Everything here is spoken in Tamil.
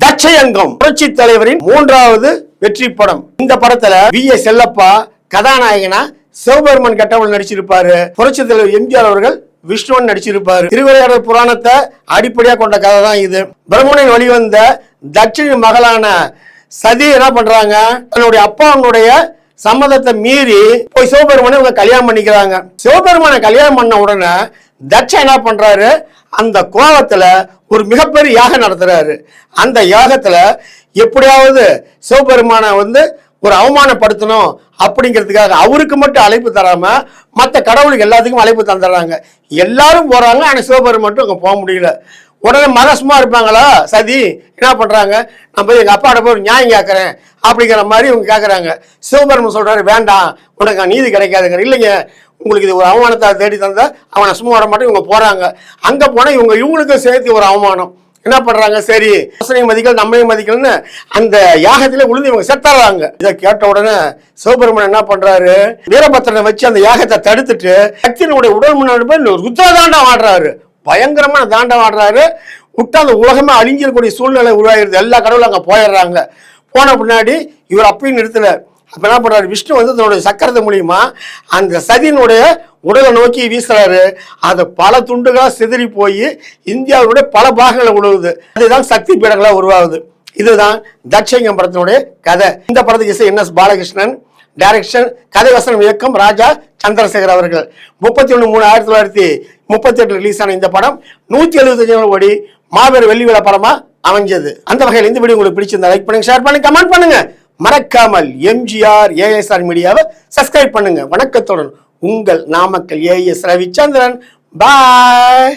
தட்சயங்கம் புரட்சி தலைவரின் 3வது வெற்றி படம். இந்த படத்துல V.S. செல்லப்பா கதாநாயகனா சிவபெருமான் கட்டவள் நடிச்சிருப்பாரு. புரட்சி தலைவர் எம்ஜிஆர் அவர்கள் விஷ்ணுவன் நடிச்சிருப்பாரு. திருவிளையாடல் புராணத்தை அடிப்படையா கொண்ட கதை தான் இது. பிரம்மனின் வழிவந்த தட்சனின் மகளான சதி என்ன பண்றாங்க, தன்னுடைய அப்பாவுடைய சம்மதத்தை மீறி போய் சிவபெருமானை இவங்க கல்யாணம் பண்ணிக்கிறாங்க. சிவபெருமானை கல்யாணம் பண்ண உடனே தட்ச என்ன பண்றாரு, அந்த கோலத்துல ஒரு மிகப்பெரிய யாகம் நடத்துறாரு. அந்த யாகத்துல எப்படியாவது சிவபெருமானை ஒரு அவமானப்படுத்தணும் அப்படிங்கிறதுக்காக அவருக்கு மட்டும் அழைப்பு தராம மற்ற கடவுளுக்கு எல்லாத்துக்கும் அழைப்பு தந்துடுறாங்க. எல்லாரும் போறாங்க, ஆனா சிவபெருமான் மட்டும் அங்க போக முடியல. உடனே மகசுமா இருப்பாங்களா சதி என்ன பண்றாங்க, நான் போய் எங்க அப்பாட்ட போய் நியாயம் கேட்கறேன் அப்படிங்கிற மாதிரி இவங்க கேட்கறாங்க. சிவபெருமான் சொல்றாரு, வேண்டாம், உனக்கு நீதி கிடைக்காதுங்க. இல்லைங்க, உங்களுக்கு இது ஒரு அவமானத்தை தேடி தந்தா அவனை சும்மா வர மாட்டேன். இவங்க போறாங்க, அங்க போனா இவங்களுக்கும் சேர்த்து ஒரு அவமானம். என்ன பண்றாங்க, சரி அரசனையும் மதிக்கல் நம்மையும் மதிக்கலன்னு அந்த யாகத்திலே விழுந்து இவங்க செத்துறாங்க. இதை கேட்ட உடனே சிவபெருமான் என்ன பண்றாரு, வீரபத்திரனை வச்சு அந்த யாகத்தை தடுத்துட்டு சக்தியினுடைய உடல் முன்னாடி போய் ருத்ரதாண்டம் ஆடுறாரு. பயங்கரமான தாண்டம் ஆடுறாரு. விட்டா அந்த உலகமே அழிஞ்சிருக்கக்கூடிய சூழ்நிலை உருவாயிருது. எல்லா கடவுளும் அங்க போயிடுறாங்க. போன பின்னாடி இவர் அப்பயும் நிறுத்தல. அப்ப என்ன பண்றாரு, விஷ்ணு தன்னுடைய சக்கரத்து மூலியமா அந்த சதியினுடைய உடலை நோக்கி வீசுறாரு. அது பல துண்டுகளா சிதறி போய் இந்தியாவுடைய பல பாகங்களை உழுவுது. அதுதான் சக்தி பீடங்களா உருவாகுது. இதுதான் தட்சயங்கம் படத்தினுடைய கதை. இந்த படத்துக்கு இசை NS பாலகிருஷ்ணன், டைரக்ஷன் கதை வசனம் இயக்கம் ராஜா சந்திரசேகர் அவர்கள். 31/3/1938 ரிலீஸ் ஆன இந்த படம் 175 கோடி மாபெரும் வெள்ளி விழா படமா அமைஞ்சது. அந்த வகையில் இந்த வீடியோ உங்களுக்கு பிடிச்சிருந்தா லைக் பண்ணுங்க, ஷேர் பண்ணுங்க, கமெண்ட் பண்ணுங்க. மறக்காமல் MGR ASR மீடியாவை சப்ஸ்கிரைப் பண்ணுங்க. வணக்கத்துடன் உங்கள் நாமக்கல் AS ரவிச்சந்திரன். பாய்.